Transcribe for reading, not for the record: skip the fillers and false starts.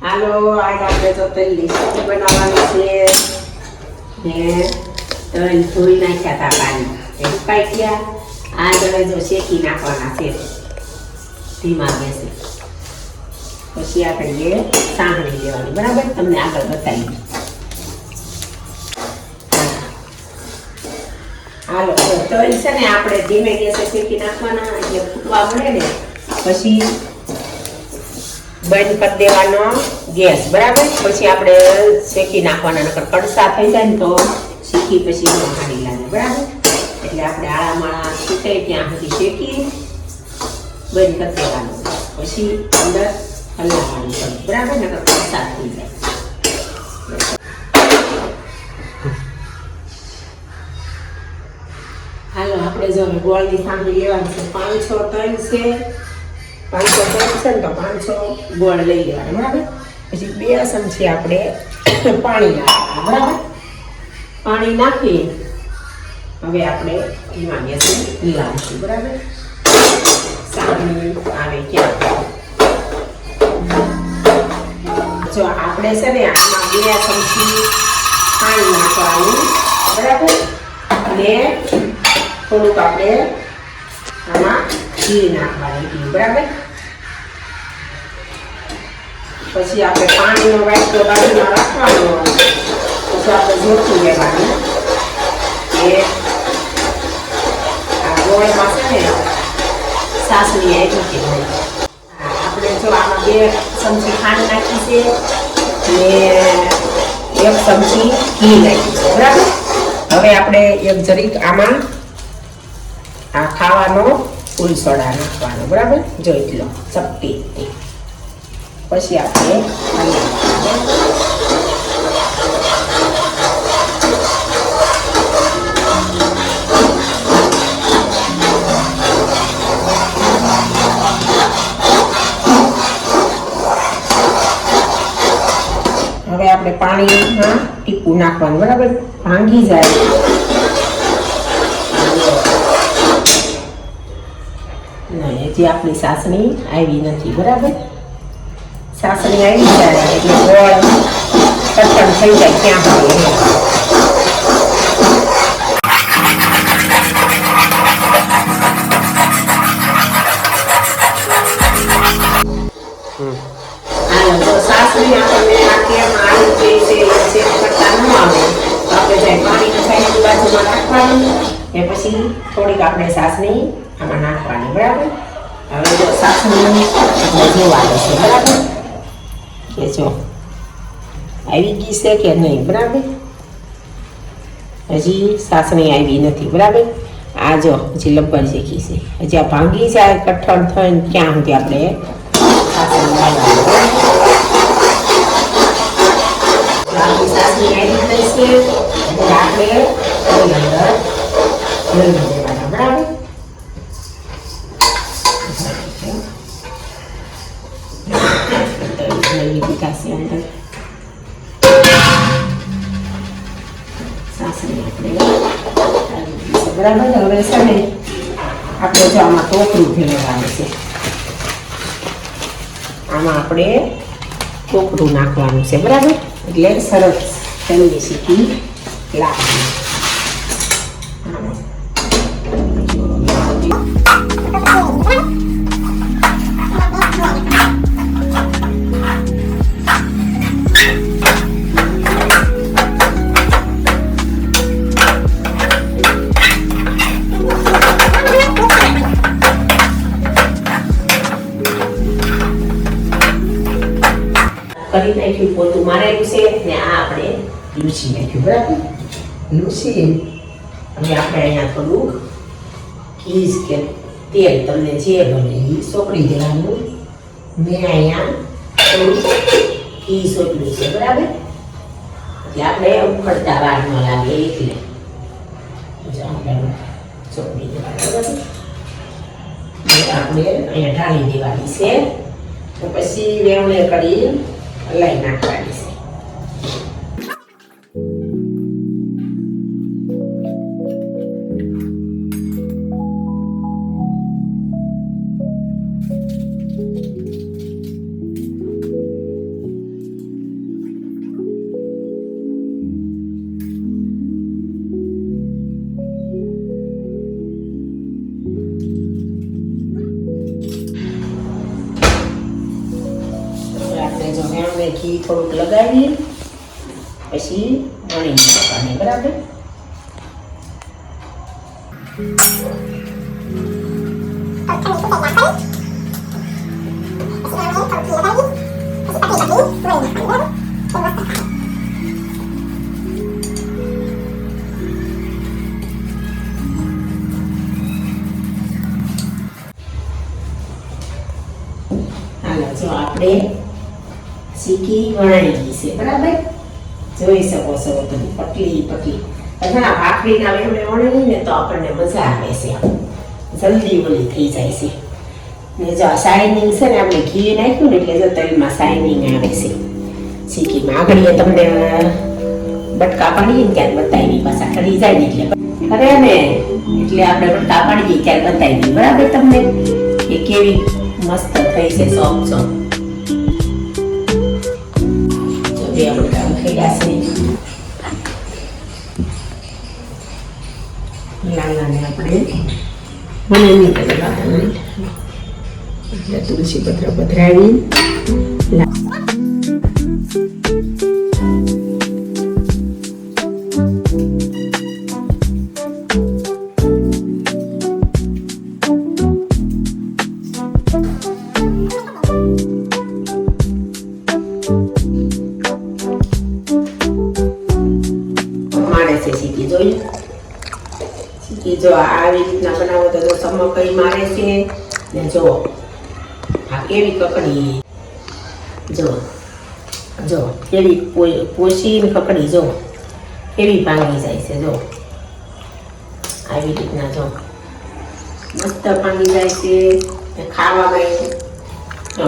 હાલો આજ આપણે તો તલની સબ્જી બનાવવાની છે ને તલ ધોઈ નાખ્યા હતા પાણી એ સુકાઈ ગયા. આ હવે જો શેકી નાખવાના છે ધીમા ગેસે. પછી આપણે સાંભળી દેવાની બરાબર, તમને આગળ બતાવી. હાલો તલ છે ને આપણે ધીમે ગેસે શેકી નાખવાના એટલે ફૂટવા મળે ને પછી બંધ કરી દેવાનો ગેસ બરાબર. પછી આપણે શેકી નાખવાના, નકર કડસા થઈ જાય ને તો શીખી પછી હાડી લાગે બરાબર. એટલે આપણે આળામાળા છૂટે ત્યાં સુધી શેકી બંધ કરી દેવાનું, પછી અંદર હલાવવાનું પડે બરાબર, નકર કડસા થઈ જાય. હાલો આપણે જો ગોળની સાંભળી લેવાની છે. 500 તલ છે, 500 તલ છે ને તો 500 ગોળ લઈ લેવાનું બરાબર. પછી 2 ચમચી આપણે પાણી નાખવાનું બરાબર. પાણી નાખી હવે આપણે ધીમા ગેસે મિલાવીશું બરાબર. સાંભળી આવે ક્યાં જો આપણે છે ને આમાં 2 ચમચી પાણી નાખવાનું બરાબર. અને થોડુંક આપણે આમાં ઘી નાખવાનું બરાબર. પછી આપણે પાણીનો વાટકો બાજુમાં રાખવાનો. પછી આપણે જોતું લેવાનું કે આ ગોળમાં છે ને સાસણી આવી કે નહીં. આપણે જો આમાં 2 ચમચી ખાંડ નાખી છે ને 1 ચમચી ઘી નાખી છે બરાબર. હવે આપણે એક જરીક આમાં આ ખાવાનો ફૂલ સોડા નાખવાનો બરાબર, જો એટલો ચપટી. પછી આપણે પાણીમાં ટીપું નાખવાનું બરાબર, ભાંગી જાય. હજી આપણી સાસણી આવી નથી બરાબર. સાસણી આવી જાય એટલે ગોળ કઠણ થઈ જાય ક્યાં હોય. સાસણી આપણને આ કેમ આવી છે ચેક કરતા ન આવે તો આપણે જાય પાણીનો સાઈડ બાજુમાં નાખવાનું એ પછી થોડીક આપણે સાસણી આમાં નાખવાની બરાબર. હવે જો સાસણી જોવા છે બરાબર કે જો આવી ગઈ છે કે નહીં બરાબર. હજી સાસણી આવી નથી બરાબર. આ જો હજી લબ્બર શેકી છે, હજી આ ભાંગી જાય કઠણ થઈને ક્યાં સુધી આપણે સાસણી લાવવાની. સાસણી આવી ગઈ છે આપણે અંદર દેવાના બરાબર. બરાબર. હવે છે ને આપણે જો આમાં ટોપરું ફેરવવાનું છે. આમાં આપણે ટોપરું નાખવાનું છે બરાબર, એટલે સરસ તલની સીટી લાગે. કરી નાખ્યું, પોતું મારેલું છે ને આ આપણે લૂછી નાખ્યું બરાબર. લૂછી હવે આપણે અહીંયા થોડુંક ઘી કે તેલ તમને જે બને એ સોપડી દેવાનું. મેં અહીંયા થોડુંક ઘી સોપડ્યું છે બરાબર, એટલે આપણે ઉખડતા વાર ન લાગે એટલે આપણે સોપડી દેવાનું બરાબર. આપણે અહીંયા ઢાળી દેવાની છે તો પછી વેવણે કરી હલાઈ નાખવાની છે. જો અમે ઘી થોડુંક લગાવી પછી વણી નાખવાની બરાબર. હાલો જો આપણે સીકી વણાઈ ગઈ છે બરાબર. જોઈ શકો છો તમે પતલી પતલી. ઘણા ભાખરીના વેવડે વણેલી ને તો આપણને મજા આવે છે, જલ્દી ઓલી થઈ જાય છે. ને જો આ શાઇનિંગ છે ને આપણે ઘી નાખ્યું ને એટલે જો તલમાં શાઇનિંગ આવે છે સીકીમાં. આગળ તમને બટકા પાડીએ ને ત્યારે બતાવી પાછા ખરી જાય ને એટલે ખરે ને એટલે આપણે બટકા પાડીએ ત્યારે બતાવી બરાબર તમને કે કેવી મસ્ત થઈ છે સોફ્ટ સોફ્ટ. જો બે બટકા ખર્યા છે લાલાને આપણે બનાવી દેવાનું. એટલે તુલસી પત્ર પધરાવી મારે છે સીકી જોઈ. સીકી જો આવી રીતના બનાવો તો જો ચમકઈ મારે છે ને જો આ કેવી કકડી જો જો કેવી પોશીને કકડી જો કેવી ભાંગી જાય છે. જો આવી રીતના જો મસ્ત ભાંગી જાય છે ખાવામાં જો